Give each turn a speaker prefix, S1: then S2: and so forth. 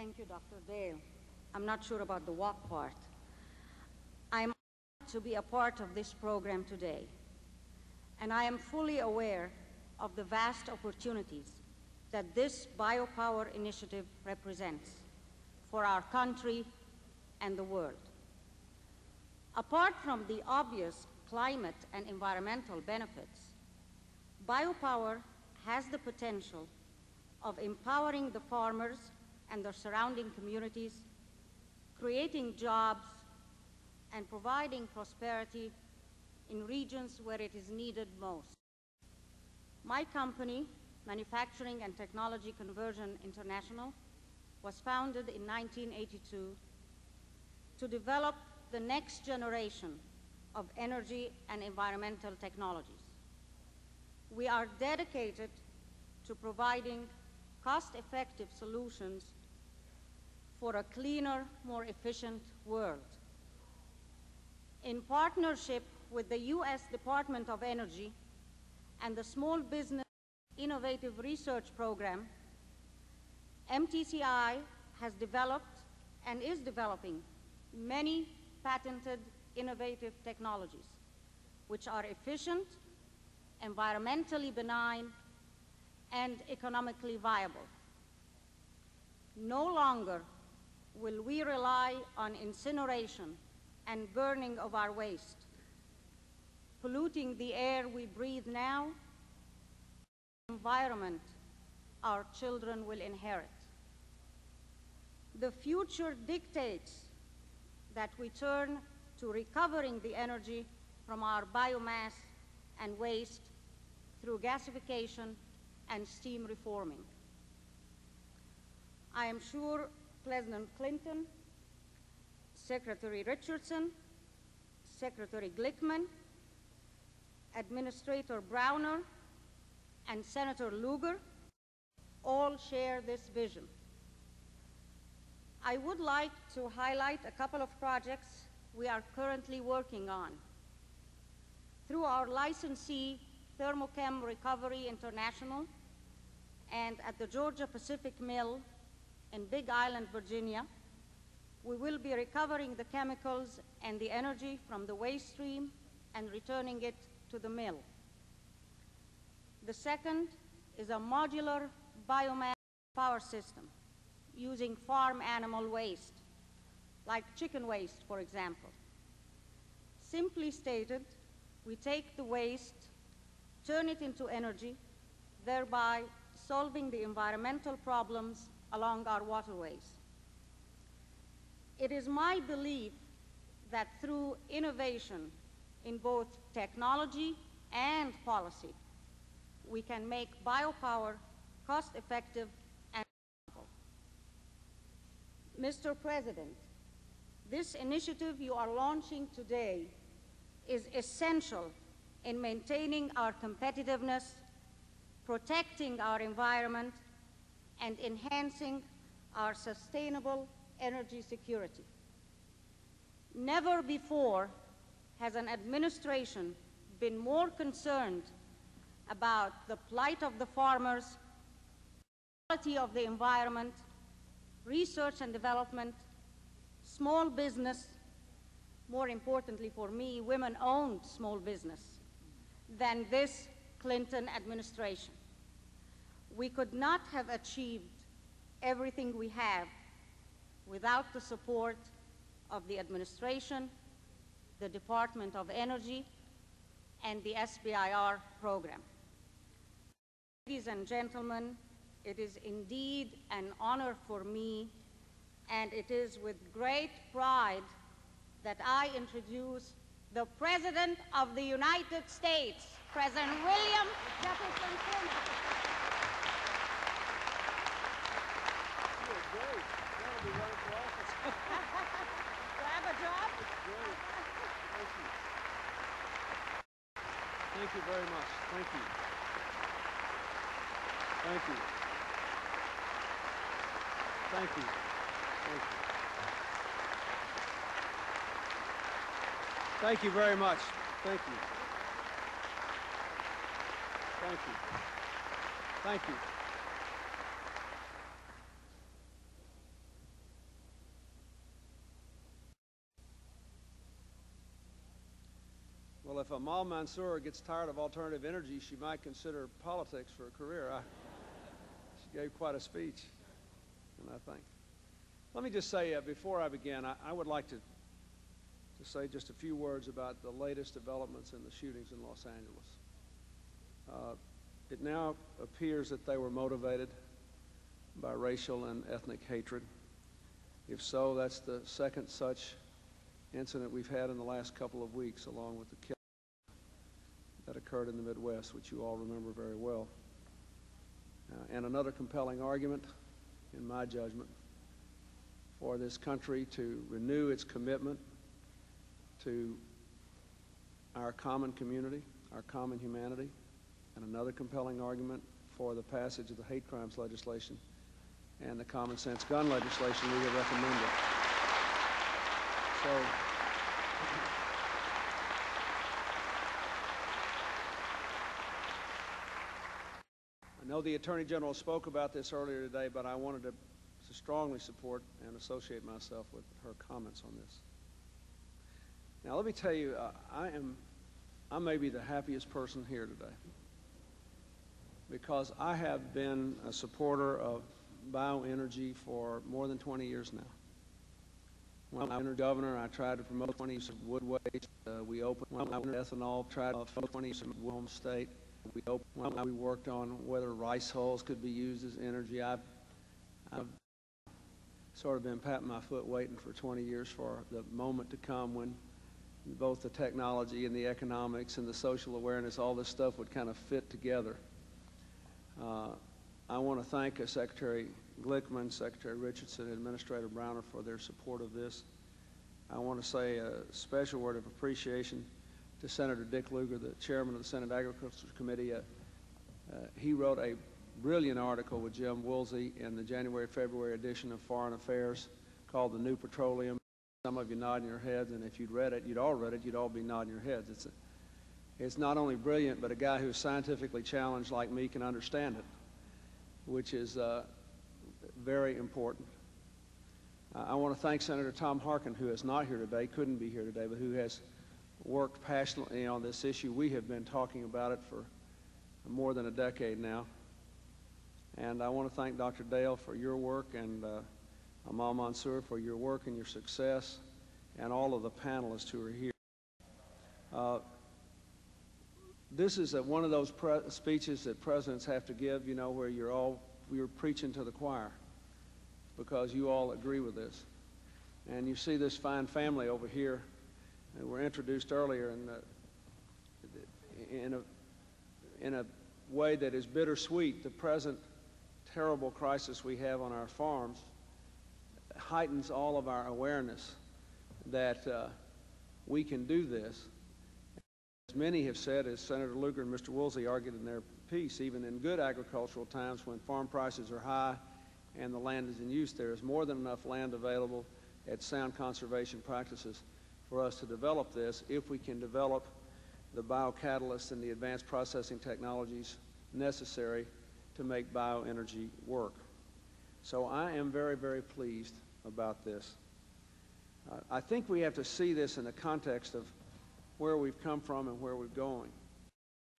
S1: Thank you, Dr. Dale. I'm not sure about the walk part. I'm honored to be a part of this program today, and I am fully aware of the vast opportunities that this biopower initiative represents for our country and the world. Apart from the obvious climate and environmental benefits, biopower has the potential of empowering the farmers and their surrounding communities, creating jobs, and providing prosperity in regions where it is needed most. My company, Manufacturing and Technology Conversion International, was founded in 1982 to develop the next generation of energy and environmental technologies. We are dedicated to providing cost-effective solutions for a cleaner, more efficient world. In partnership with the U.S. Department of Energy and the Small Business Innovative Research Program, MTCI has developed and is developing many patented innovative technologies which are efficient, environmentally benign, and economically viable. No longer will we rely on incineration and burning of our waste, polluting the air we breathe now, the environment our children will inherit. The future dictates that we turn to recovering the energy from our biomass and waste through gasification and steam reforming. I am sure President Clinton, Secretary Richardson, Secretary Glickman, Administrator Browner, and Senator Lugar all share this vision. I would like to highlight a couple of projects we are currently working on. Through our licensee, Thermochem Recovery International, and at the Georgia Pacific Mill in Big Island, Virginia, we will be recovering the chemicals and the energy from the waste stream and returning it to the mill. The second is a modular biomass power system using farm animal waste, like chicken waste, for example. Simply stated, we take the waste, turn it into energy, thereby solving the environmental problems along our waterways. It is my belief that through innovation in both technology and policy, we can make biopower cost-effective and affordable. Mr. President, this initiative you are launching today is essential in maintaining our competitiveness, protecting our environment, and enhancing our sustainable energy security. Never before has an administration been more concerned about the plight of the farmers, quality of the environment, research and development, small business, more importantly for me, women-owned small business, than this Clinton administration. We could not have achieved everything we have without the support of the administration, the Department of Energy, and the SBIR program. Ladies and gentlemen, it is indeed an honor for me, and it is with great pride that I introduce the President of the United States, President William Jefferson Clinton.
S2: You're great. That'll be running for office.
S1: Grab a job?
S2: That's great. Thank you. Thank you very much. Thank you. Thank you. Thank you. Thank you. Thank you very much. Thank you. Thank you. Thank you. Well, if Amal Mansour gets tired of alternative energy, she might consider politics for a career. She gave quite a speech, and I think. Let me just say, before I begin, I would like to say just a few words about the latest developments in the shootings in Los Angeles. It now appears that they were motivated by racial and ethnic hatred. If so, that's the second such incident we've had in the last couple of weeks, along with the killing that occurred in the Midwest, which you all remember very well. And another compelling argument, in my judgment, for this country to renew its commitment to our common community, our common humanity, and another compelling argument for the passage of the hate crimes legislation and the common sense gun legislation we have recommended. So, I know the Attorney General spoke about this earlier today, but I wanted to strongly support and associate myself with her comments on this. Now, let me tell you, I may be the happiest person here today because I have been a supporter of bioenergy for more than 20 years now. When I was governor, I tried to promote 20 use of wood waste. We opened ethanol, tried to promote 20 use of home state. We worked on whether rice hulls could be used as energy. I've sort of been patting my foot waiting for 20 years for the moment to come when both the technology and the economics and the social awareness, all this stuff would kind of fit together. I want to thank Secretary Glickman, Secretary Richardson, and Administrator Browner for their support of this. I want to say a special word of appreciation to Senator Dick Lugar, the chairman of the Senate Agriculture Committee. He wrote a brilliant article with Jim Woolsey in the January-February edition of Foreign Affairs called The New Petroleum. Some of you nodding your heads, and if you'd read it, you'd all be nodding your heads. It's not only brilliant, but a guy who's scientifically challenged like me can understand it, which is very important. I want to thank Senator Tom Harkin, who is not here today, couldn't be here today, but who has worked passionately on this issue. We have been talking about it for more than a decade now. And I want to thank Dr. Dale for your work and Amal Mansour for your work and your success, and all of the panelists who are here. This is one of those speeches that presidents have to give, you know, where you're preaching to the choir because you all agree with this. And you see this fine family over here that were introduced earlier in a way that is bittersweet. The present terrible crisis we have on our farms heightens all of our awareness that we can do this. As many have said, as Senator Lugar and Mr. Woolsey argued in their piece, even in good agricultural times when farm prices are high and the land is in use, there is more than enough land available at sound conservation practices for us to develop this if we can develop the biocatalysts and the advanced processing technologies necessary to make bioenergy work. So I am very, very pleased about this. I think we have to see this in the context of where we've come from and where we're going.